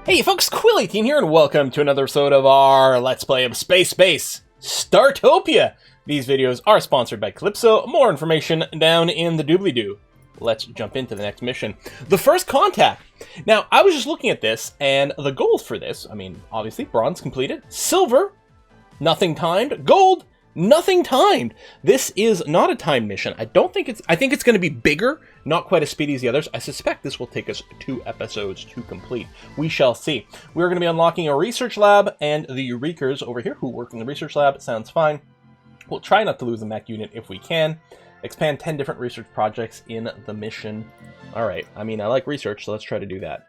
Hey folks, Quill18 here, and welcome to another episode of our Let's Play of Spacebase, Startopia! These videos are sponsored by Calypso. More information down in the doobly-doo. Let's jump into the next mission. The First Contact! Now, I was just looking at this, and the goals for this, I mean, obviously, bronze completed, silver, nothing timed, gold, nothing timed. This is not a timed mission. I think it's going to be bigger, not quite as speedy as the others. I suspect this will take us 2 episodes to complete. We shall see. We're going to be unlocking a research lab, and the Eurekers over here who work in the research lab. It sounds fine. We'll try not to lose the mech unit if we can. Expand 10 different research projects in the mission. Alright, I mean, I like research, so let's try to do that.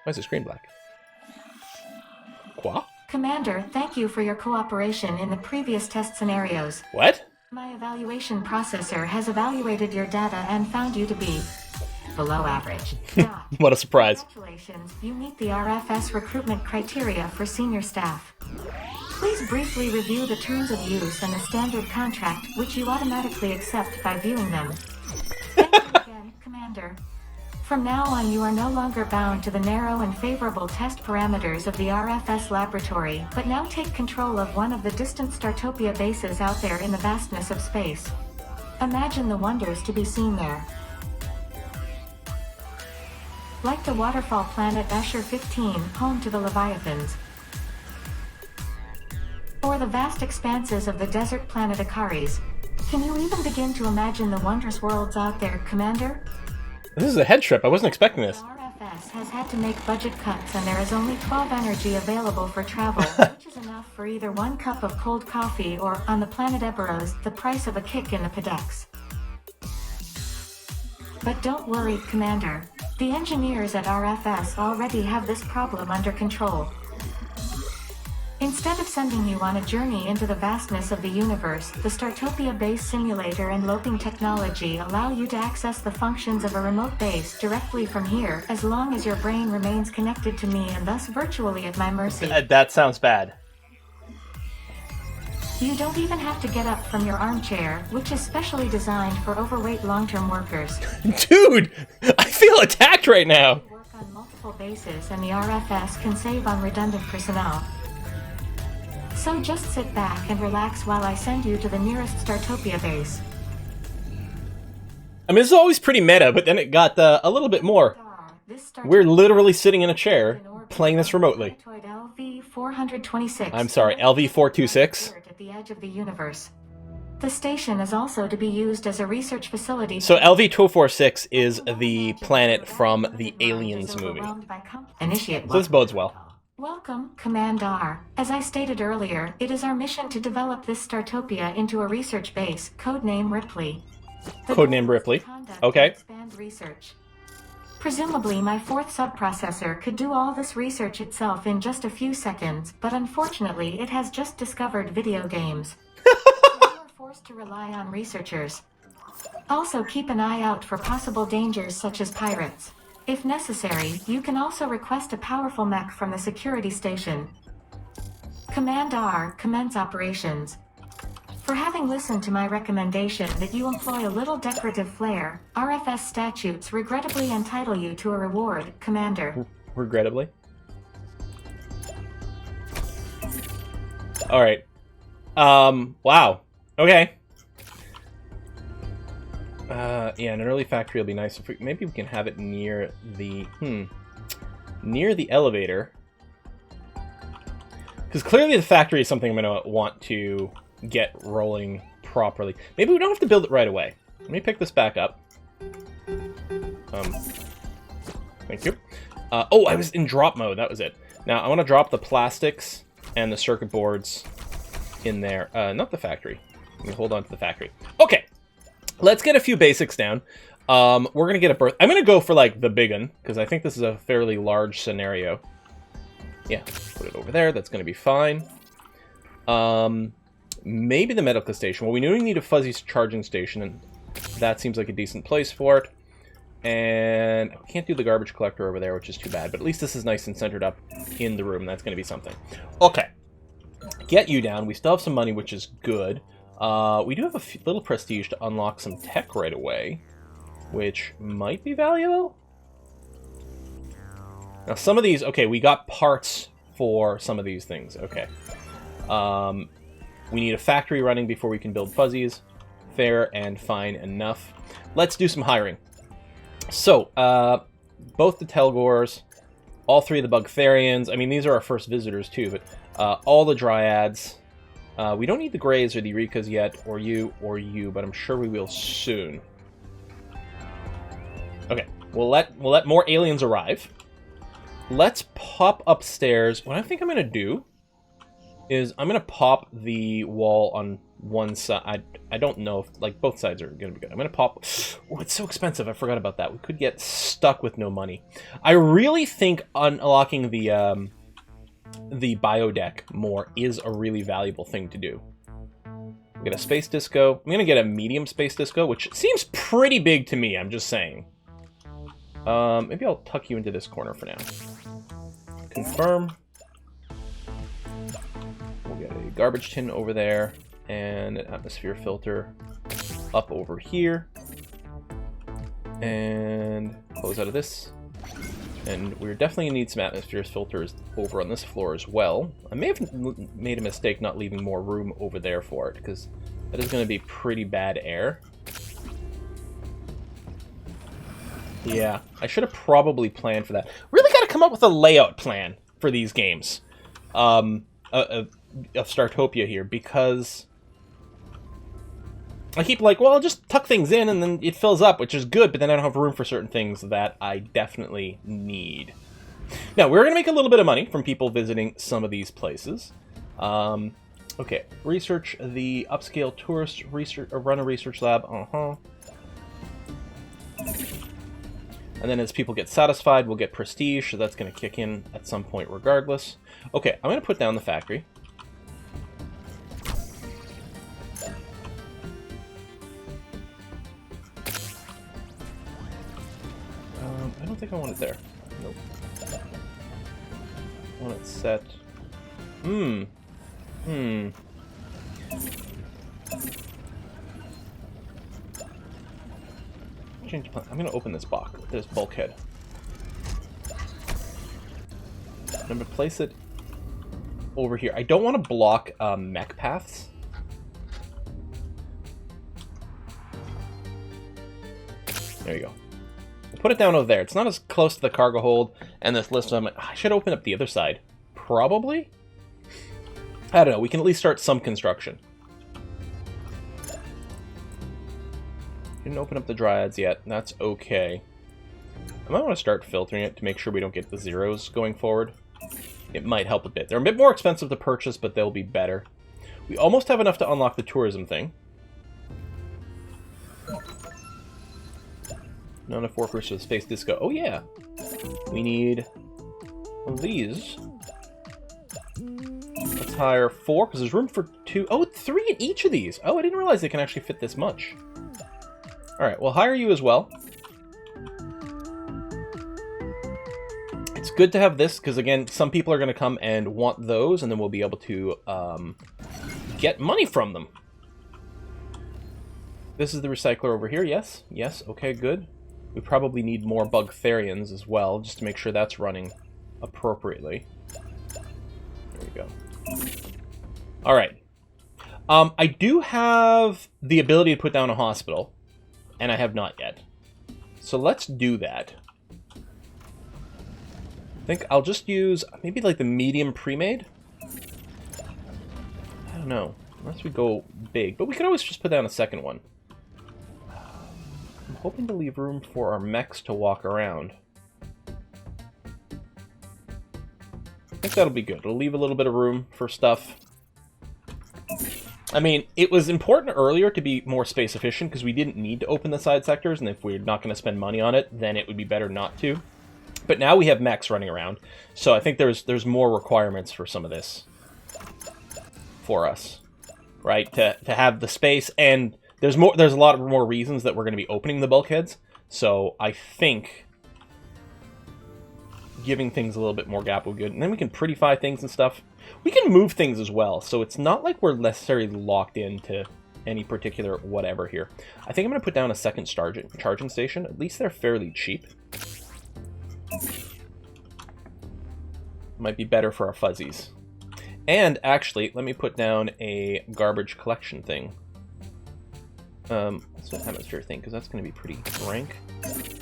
Why is the screen black? Quoi? Commander, thank you for your cooperation in the previous test scenarios. What? My evaluation processor has evaluated your data and found you to be below average. What a surprise. Congratulations, you meet the RFS recruitment criteria for senior staff. Please briefly review the terms of use and the standard contract, which you automatically accept by viewing them. Thank you again, Commander. From now on, you are no longer bound to the narrow and favorable test parameters of the RFS laboratory, but now take control of one of the distant Startopia bases out there in the vastness of space. Imagine the wonders to be seen there. Like the waterfall planet Escher 15, home to the Leviathans. Or the vast expanses of the desert planet Akaris. Can you even begin to imagine the wondrous worlds out there, Commander? This is a head trip. I wasn't expecting this. The RFS has had to make budget cuts, and there is only 12 energy available for travel, which is enough for either 1 cup of cold coffee or, on the planet Eberos, the price of a kick in the Pedex. But don't worry, Commander. The engineers at RFS already have this problem under control. Instead of sending you on a journey into the vastness of the universe, the Startopia base simulator and loping technology allow you to access the functions of a remote base directly from here, as long as your brain remains connected to me and thus virtually at my mercy. That sounds bad. You don't even have to get up from your armchair, which is specially designed for overweight long-term workers. Dude! I feel attacked right now! You work on multiple bases, and the RFS can save on redundant personnel. So just sit back and relax while I send you to the nearest Startopia base. I mean, it's always pretty meta, but then it got a little bit more. We're literally sitting in a chair, playing this remotely. LV-426. I'm sorry, LV-426? At the edge of the universe. The station is also to be used as a research facility. So LV-246 is the planet from the Aliens movie. Initiate. So this bodes well. Welcome, Commander. As I stated earlier, it is our mission to develop this Startopia into a research base, codename Ripley. Codename Ripley. Okay. Expand research. Presumably, my 4th subprocessor could do all this research itself in just a few seconds, but unfortunately, it has just discovered video games. So you are forced to rely on researchers. Also, keep an eye out for possible dangers such as pirates. If necessary, you can also request a powerful mech from the security station. Command R, commence operations. For having listened to my recommendation that you employ a little decorative flair, RFS statutes regrettably entitle you to a reward, Commander. Regrettably? Alright. Wow. Okay. Yeah, an early factory will be nice. If maybe we can have it near the... near the elevator. Because clearly the factory is something I'm going to want to get rolling properly. Maybe we don't have to build it right away. Let me pick this back up. Thank you. Oh, I was in drop mode. That was it. Now, I want to drop the plastics and the circuit boards in there. Not the factory. Let me hold on to the factory. Okay. Let's get a few basics down. We're going to get a birth. I'm going to go for, like, the big one, because I think this is a fairly large scenario. Yeah, put it over there. That's going to be fine. Maybe the medical station. Well, we knew we need a fuzzy charging station, and that seems like a decent place for it. And I can't do the garbage collector over there, which is too bad. But at least this is nice and centered up in the room. That's going to be something. Okay. Get you down. We still have some money, which is good. We do have a little prestige to unlock some tech right away, which might be valuable. Now, some of these... Okay, we got parts for some of these things. Okay. We need a factory running before we can build fuzzies. Fair and fine enough. Let's do some hiring. So, both the Telgors, all 3 of the Bugtherians. I mean, these are our first visitors, too, but all the Dryads. We don't need the Greys or the Eurekas yet, or you, but I'm sure we will soon. Okay, we'll let more aliens arrive. Let's pop upstairs. What I think I'm going to do is I'm going to pop the wall on one side. I don't know if, like, both sides are going to be good. I'm going to pop... Oh, it's so expensive. I forgot about that. We could get stuck with no money. I really think unlocking the biodeck more is a really valuable thing to do. We'll get a space disco. I'm going to get a medium space disco, which seems pretty big to me, I'm just saying. Maybe I'll tuck you into this corner for now. Confirm. We'll get a garbage tin over there, and an atmosphere filter up over here. And close out of this. And we're definitely going to need some atmosphere filters over on this floor as well. I may have made a mistake not leaving more room over there for it, because that is going to be pretty bad air. Yeah, I should have probably planned for that. Really got to come up with a layout plan for these games of Startopia here, because I keep like, well, I'll just tuck things in and then it fills up, which is good, but then I don't have room for certain things that I definitely need. Now, we're going to make a little bit of money from people visiting some of these places. Okay, research the upscale tourist research, or run a research lab. And then as people get satisfied, we'll get prestige, so that's going to kick in at some point regardless. Okay, I'm going to put down the factory. I don't think I want it there. Nope. I want it set. Change plan. I'm going to open this bulkhead. I'm going to place it over here. I don't want to block mech paths. There you go. We'll put it down over there. It's not as close to the cargo hold and this list. I'm like, I should open up the other side. Probably? I don't know. We can at least start some construction. Didn't open up the Dryads yet. That's okay. I might want to start filtering it to make sure we don't get the zeros going forward. It might help a bit. They're a bit more expensive to purchase, but they'll be better. We almost have enough to unlock the tourism thing. Not enough workers for the space disco. Oh, yeah. We need one of these. Let's hire 4, because there's room for 2. Oh, 3 in each of these. Oh, I didn't realize they can actually fit this much. Alright, we'll hire you as well. It's good to have this, because again, some people are going to come and want those, and then we'll be able to get money from them. This is the recycler over here, yes? Yes, okay, good. We probably need more Bugtherians as well, just to make sure that's running appropriately. There we go. Alright. I do have the ability to put down a hospital. And I have not yet. So let's do that. I think I'll just use maybe like the medium pre-made. I don't know. Unless we go big. But we could always just put down a second one. I'm hoping to leave room for our mechs to walk around. I think that'll be good. It'll leave a little bit of room for stuff. I mean, it was important earlier to be more space efficient because we didn't need to open the side sectors, and if we're not going to spend money on it, then it would be better not to. But now we have mechs running around, so I think there's more requirements for some of this for us, right? To have the space, and there's a lot of more reasons that we're going to be opening the bulkheads. So I think giving things a little bit more gap will be good, and then we can prettify things and stuff. We can move things as well, so it's not like we're necessarily locked into any particular whatever here. I think I'm going to put down a second charging station. At least they're fairly cheap. Might be better for our fuzzies. And actually, let me put down a garbage collection thing. That's an atmosphere thing, because that's going to be pretty rank.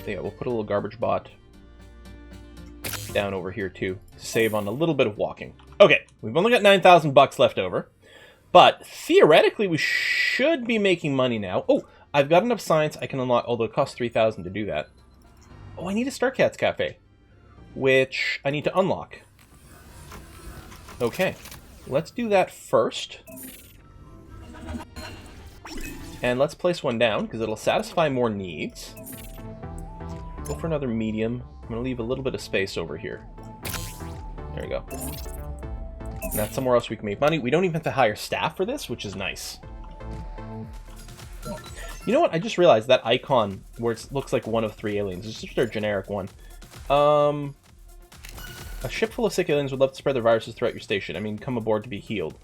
Yeah, we'll put a little garbage bot down over here too, to save on a little bit of walking. Okay, we've only got 9,000 bucks left over, but theoretically we should be making money now. Oh, I've got enough science I can unlock, although it costs 3,000 to do that. Oh, I need a Starcats Cafe, which I need to unlock. Okay, let's do that first. And let's place one down, because it'll satisfy more needs. Go for another medium. I'm going to leave a little bit of space over here. There we go. And that's somewhere else we can make money. We don't even have to hire staff for this, which is nice. You know what? I just realized that icon where it looks like one of 3 aliens. It's just their generic one. A ship full of sick aliens would love to spread their viruses throughout your station. I mean, come aboard to be healed.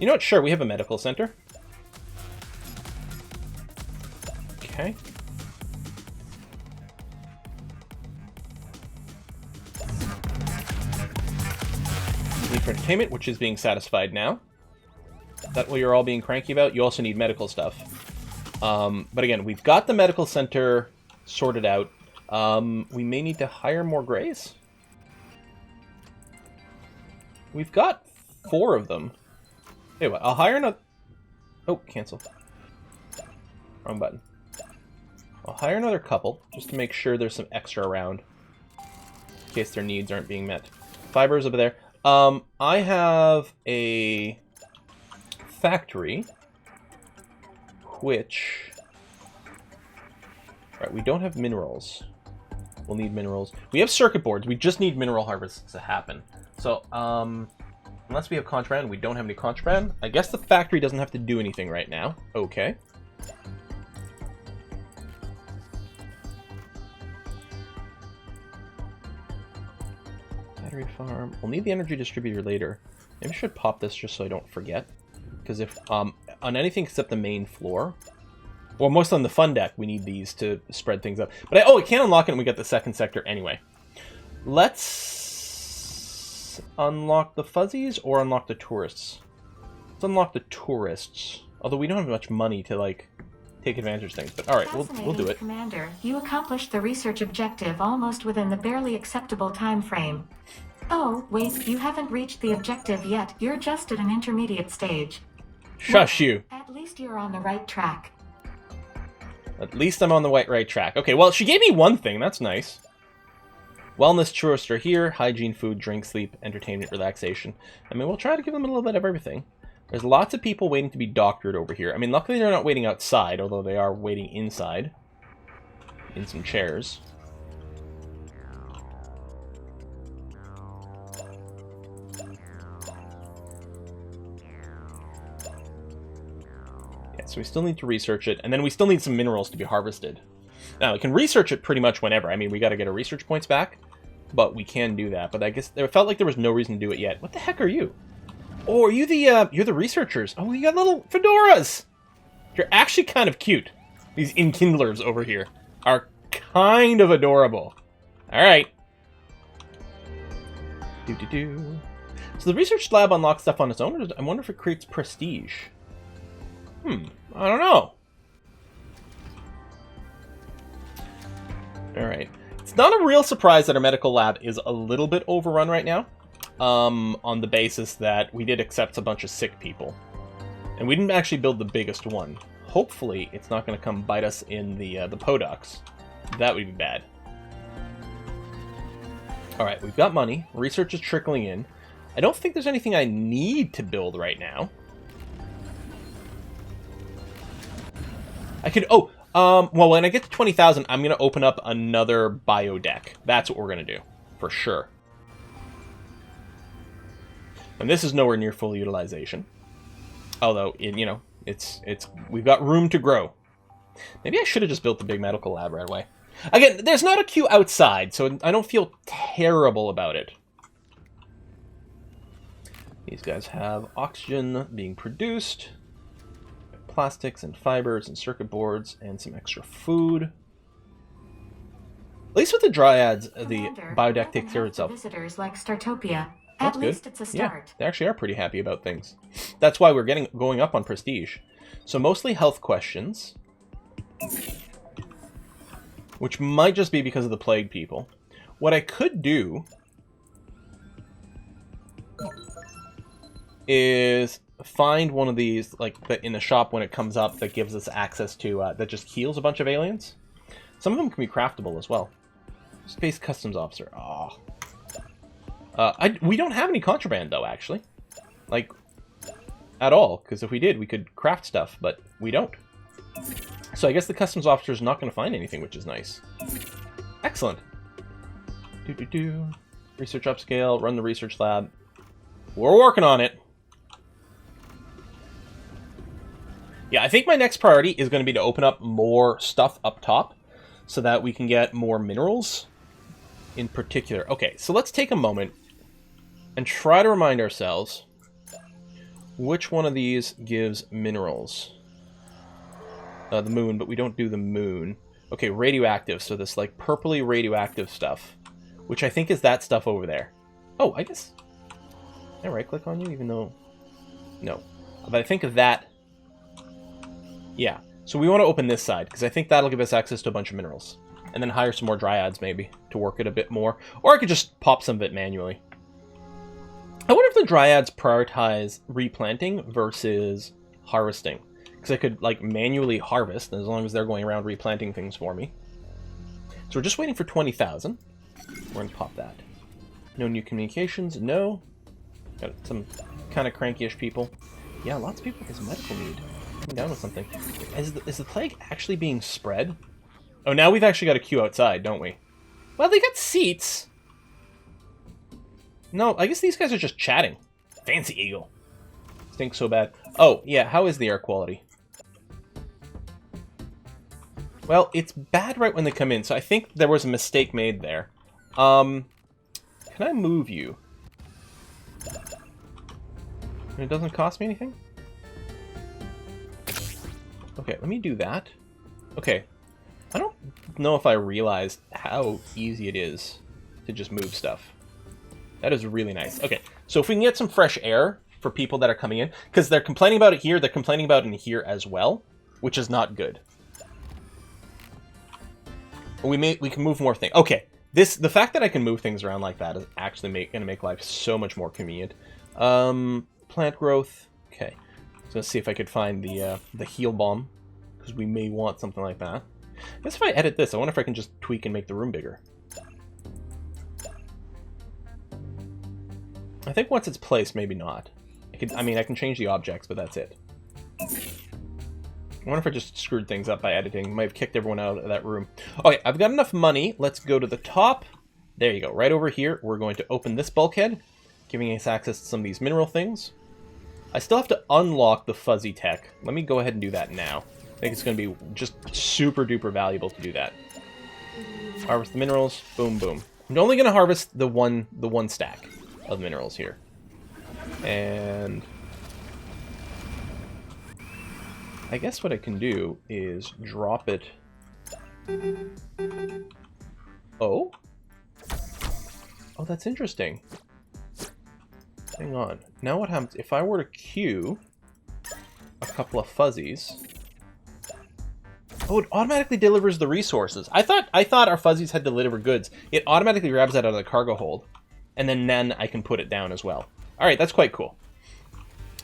You know what? Sure, we have a medical center. Okay. Need for entertainment, which is being satisfied now. Is that what you're all being cranky about? You also need medical stuff. But again, we've got the medical center sorted out. We may need to hire more Greys. We've got 4 of them. Anyway, I'll hire another... Oh, cancel. Wrong button. I'll hire another couple, just to make sure there's some extra around. In case their needs aren't being met. Fibers over there. I have a factory, which... Right, we don't have minerals. We'll need minerals. We have circuit boards. We just need mineral harvests to happen. So, unless we have contraband, we don't have any contraband. I guess the factory doesn't have to do anything right now. Okay. Battery farm. We'll need the energy distributor later. Maybe I should pop this just so I don't forget. Because if, on anything except the main floor, or most on the fun deck, we need these to spread things up. But oh, we can't unlock it and we get the second sector anyway. Let's unlock the fuzzies or unlock the tourists. Let's unlock the tourists. Although we don't have much money to, like, take advantage of things. But alright, we'll do it. Commander, you accomplished the research objective almost within the barely acceptable time frame. Oh, wait, you haven't reached the objective yet. You're just at an intermediate stage. Shush you. At least you're on the right track. At least I'm on the right track. Okay, well, she gave me one thing. That's nice. Wellness tourists are here. Hygiene, food, drink, sleep, entertainment, relaxation. I mean, we'll try to give them a little bit of everything. There's lots of people waiting to be doctored over here. I mean, luckily they're not waiting outside, although they are waiting inside. In some chairs. So we still need to research it, and then we still need some minerals to be harvested. Now, we can research it pretty much whenever. I mean, we got to get our research points back, but we can do that. But I guess it felt like there was no reason to do it yet. What the heck are you? Oh, are you the, you're the researchers. Oh, you got little fedoras. You're actually kind of cute. These enkindlers over here are kind of adorable. All right. Do-do-do. So the research lab unlocks stuff on its own, or I wonder if it creates prestige. I don't know. Alright. It's not a real surprise that our medical lab is a little bit overrun right now. On the basis that we did accept a bunch of sick people. And we didn't actually build the biggest one. Hopefully, it's not going to come bite us in the Podocs. That would be bad. Alright, we've got money. Research is trickling in. I don't think there's anything I need to build right now. I could, well, when I get to 20,000, I'm going to open up another bio deck. That's what we're going to do, for sure. And this is nowhere near full utilization. Although, you know, we've got room to grow. Maybe I should have just built the big medical lab right away. Again, there's not a queue outside, so I don't feel terrible about it. These guys have oxygen being produced. Plastics and fibers and circuit boards and some extra food. At least with the dryads, the Commander, biodeck takes care of itself. Visitors like Startopia. That's At good. least it's a Yeah, start. they actually are pretty happy about things. That's why we're going up on prestige. So mostly health questions, which might just be because of the plague people. What I could do is find one of these, like, in the shop when it comes up, that gives us access to, that just heals a bunch of aliens. Some of them can be craftable as well. Space Customs Officer. Oh. We don't have any contraband, though, actually. Like, at all. Because if we did, we could craft stuff, but we don't. So I guess the Customs Officer is not going to find anything, which is nice. Excellent. Research upscale, run the research lab. We're working on it. Yeah, I think my next priority is going to be to open up more stuff up top so that we can get more minerals in particular. Okay, so let's take a moment and try to remind ourselves which one of these gives minerals. The moon, but we don't do the moon. Okay, radioactive, so this like purpley radioactive stuff, which I think is that stuff over there. Oh, I guess... Can I right-click on you, even though... No. But I think of that... Yeah. So we want to open this side, because I think that'll give us access to a bunch of minerals. And then hire some more dryads, maybe, to work it a bit more. Or I could just pop some of it manually. I wonder if the dryads prioritize replanting versus harvesting. Because I could, like, manually harvest, as long as they're going around replanting things for me. So we're just waiting for 20,000. We're going to pop that. No new communications, no. Got some kind of cranky-ish people. Yeah, lots of people with medical need. Coming down with something. Is the plague actually being spread? Oh, now we've actually got a queue outside, don't we? Well, they got seats. No, I guess these guys are just chatting. Fancy Eagle. Stinks so bad. Oh, yeah, how is the air quality? Well, it's bad right when they come in, so I think there was a mistake made there. Can I move you? And it doesn't cost me anything? Okay, let me do that. Okay. I don't know if I realized how easy it is to just move stuff. That is really nice. Okay, so if we can get some fresh air for people that are coming in, because they're complaining about it here, they're complaining about it in here as well, which is not good. We can move more things. Okay, the fact that I can move things around like that is actually going to make life so much more convenient. Plant growth. Okay, so let's see if I could find the heal bomb, because we may want something like that. I guess if I edit this, I wonder if I can just tweak and make the room bigger. I think once it's placed, maybe not. I mean, I can change the objects, but that's it. I wonder if I just screwed things up by editing. Might have kicked everyone out of that room. Okay, I've got enough money. Let's go to the top. There you go. Right over here, we're going to open this bulkhead, giving us access to some of these mineral things. I still have to unlock the fuzzy tech. Let me go ahead and do that now. I think it's going to be just super duper valuable to do that. Harvest the minerals. Boom, boom. I'm only going to harvest the one stack of minerals here. And I guess what I can do is drop it. Oh? Oh, that's interesting. Hang on. Now what happens if I were to queue a couple of fuzzies? Oh, it automatically delivers the resources. I thought our fuzzies had to deliver goods. It automatically grabs that out of the cargo hold, and then I can put it down as well. All right, that's quite cool.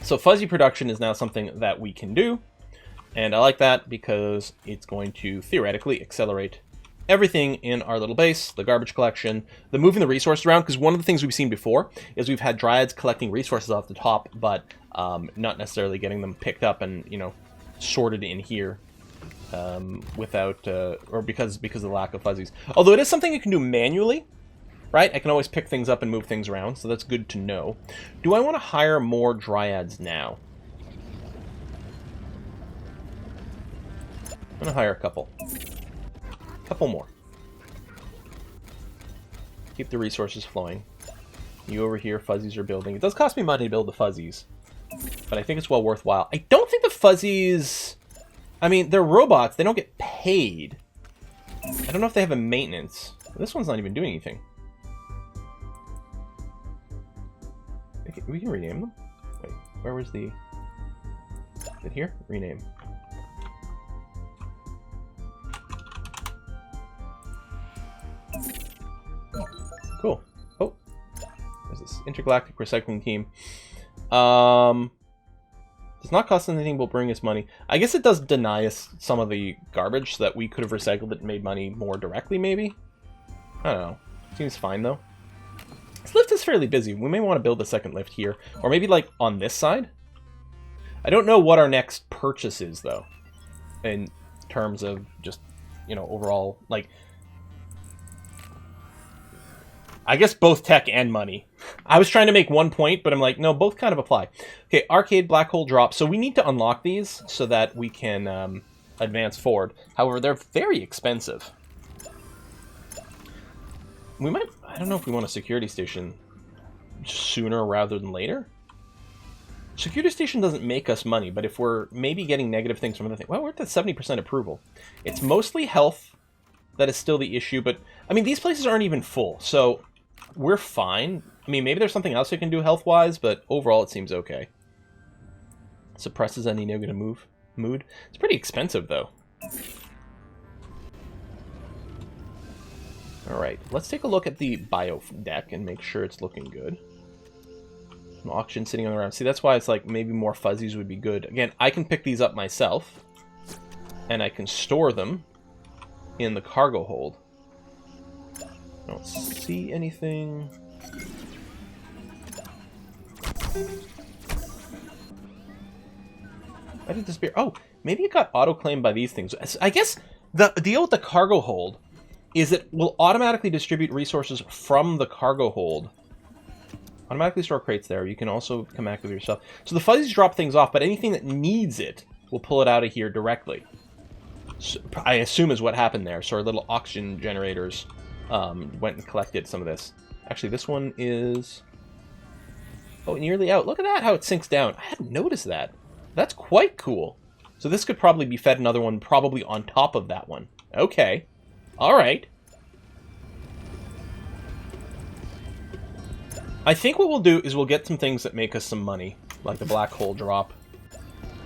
So fuzzy production is now something that we can do, and I like that because it's going to theoretically accelerate everything in our little base, the garbage collection, the moving the resources around, because one of the things we've seen before is we've had dryads collecting resources off the top, but not necessarily getting them picked up and, you know, sorted in here without, or because of the lack of fuzzies. Although it is something you can do manually, right? I can always pick things up and move things around, so that's good to know. Do I want to hire more dryads now? I'm going to hire a couple. Couple more. Keep the resources flowing. You over here, fuzzies are building. It does cost me money to build the fuzzies, but I think it's well worthwhile. I don't think the fuzzies... I mean, they're robots. They don't get paid. I don't know if they have a maintenance. This one's not even doing anything. Okay, we can rename them. Wait, where was the... Is it here? Rename. Cool. Oh, there's this intergalactic recycling team. Does not cost anything, but bring us money. I guess it does deny us some of the garbage so that we could have recycled it and made money more directly, maybe? I don't know. Seems fine, though. This lift is fairly busy. We may want to build a second lift here. Or maybe, like, on this side? I don't know what our next purchase is, though. In terms of just, you know, overall, like... I guess both tech and money. I was trying to make one point, but I'm like, no, both kind of apply. Okay, arcade, black hole drop. So we need to unlock these so that we can advance forward. However, they're very expensive. We might... I don't know if we want a security station sooner rather than later. Security station doesn't make us money, but if we're maybe getting negative things from other things... Well, we're at the 70% approval. It's mostly health that is still the issue, but... I mean, these places aren't even full, so... We're fine. I mean, maybe there's something else we can do health-wise, but overall it seems okay. Suppresses any negative mood. It's pretty expensive, though. Alright, let's take a look at the bio deck and make sure it's looking good. An auction sitting on the ground. See, that's why it's like maybe more fuzzies would be good. Again, I can pick these up myself, and I can store them in the cargo hold. I don't see anything. Why did it disappear? Oh, maybe it got auto-claimed by these things. I guess the deal with the cargo hold is it will automatically distribute resources from the cargo hold. Automatically store crates there. You can also come back with yourself. So the fuzzies drop things off, but anything that needs it will pull it out of here directly. So, I assume is what happened there. So our little auction generators... went and collected some of this. Actually, this one is... Oh, nearly out. Look at that, how it sinks down. I hadn't noticed that. That's quite cool. So this could probably be fed another one probably on top of that one. Okay. Alright. I think what we'll do is we'll get some things that make us some money. Like the black hole drop.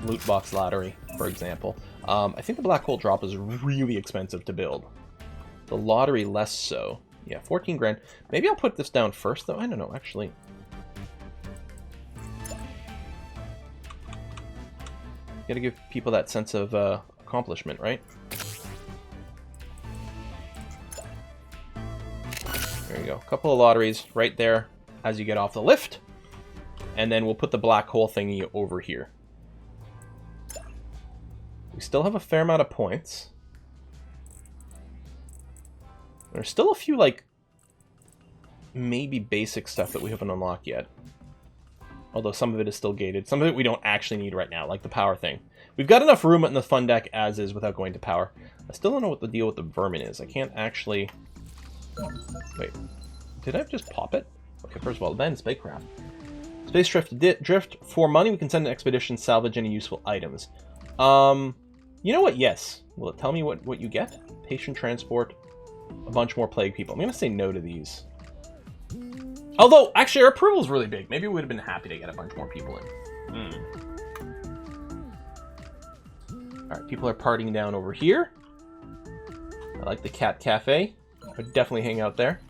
Loot box lottery, for example. I think the black hole drop is really expensive to build. The lottery less so. Yeah, 14 grand. Maybe I'll put this down first, though. I don't know, actually. Gotta give people that sense of accomplishment, right? There you go. A couple of lotteries right there as you get off the lift. And then we'll put the black hole thingy over here. We still have a fair amount of points. There's still a few, like, maybe basic stuff that we haven't unlocked yet. Although some of it is still gated. Some of it we don't actually need right now, like the power thing. We've got enough room in the fun deck as is without going to power. I still don't know what the deal with the vermin is. I can't actually... Wait. Did I just pop it? Okay, first of all, abandoned spacecraft. Space drift. For money, we can send an expedition, salvage any useful items. You know what? Yes. Will it tell me what you get? Patient transport. A bunch more plague people. I'm going to say no to these. Although, actually, our approval is really big. Maybe we would have been happy to get a bunch more people in. Alright, people are partying down over here. I like the Cat Cafe. I would definitely hang out there.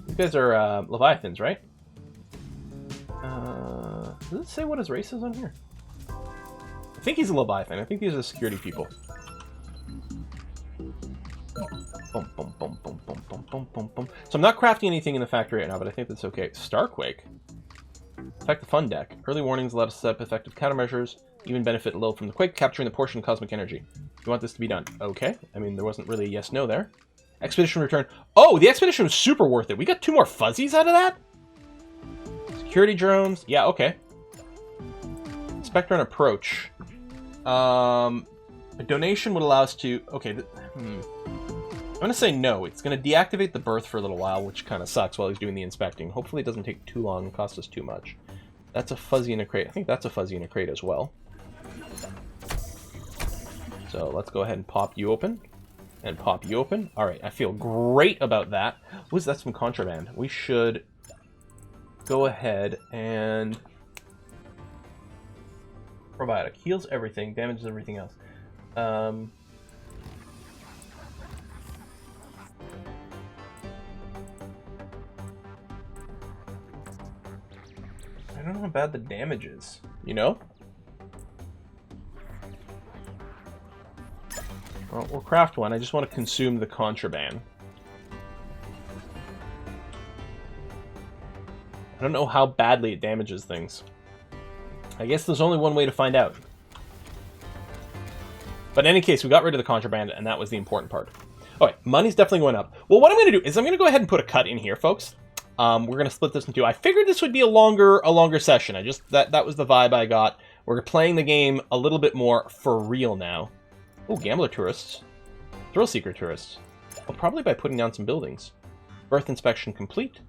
You guys are Leviathans, right? Does it say what his race is on here? I think he's a Leviathan. I think these are the security people. Boom, boom, boom, boom, boom, boom, boom, boom, boom. So I'm not crafting anything in the factory right now, but I think that's okay. Starquake. Affect the fun deck. Early warnings let us set up effective countermeasures. Even benefit a little from the quake, capturing the portion of cosmic energy. You want this to be done? Okay. I mean, there wasn't really a yes-no there. Expedition return. Oh, the expedition was super worth it. We got 2 more fuzzies out of that? Security drones. Yeah, okay. Spectre and approach. A donation would allow us to... Okay, I'm going to say no. It's going to deactivate the berth for a little while, which kind of sucks while he's doing the inspecting. Hopefully it doesn't take too long and cost us too much. That's a fuzzy in a crate. I think that's a fuzzy in a crate as well. So let's go ahead and pop you open. and pop you open. All right, I feel great about that. Was that some contraband? We should go ahead and probiotic heals everything, damages everything else. I don't know how bad the damage is, you know? Well, we'll craft one. I just want to consume the contraband. I don't know how badly it damages things. I guess there's only one way to find out. But in any case, we got rid of the contraband, and that was the important part. Okay, money's definitely going up. Well, what I'm going to do is I'm going to go ahead and put a cut in here, folks. We're going to split this in two. I figured this would be a longer session. That was the vibe I got. We're playing the game a little bit more for real now. Oh, gambler tourists. Thrill seeker tourists. Well, probably by putting down some buildings. Birth inspection complete.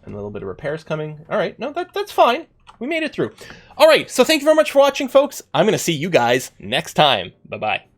And a little bit of repairs coming. All right, no, that's fine. We made it through. All right, so thank you very much for watching, folks. I'm going to see you guys next time. Bye-bye.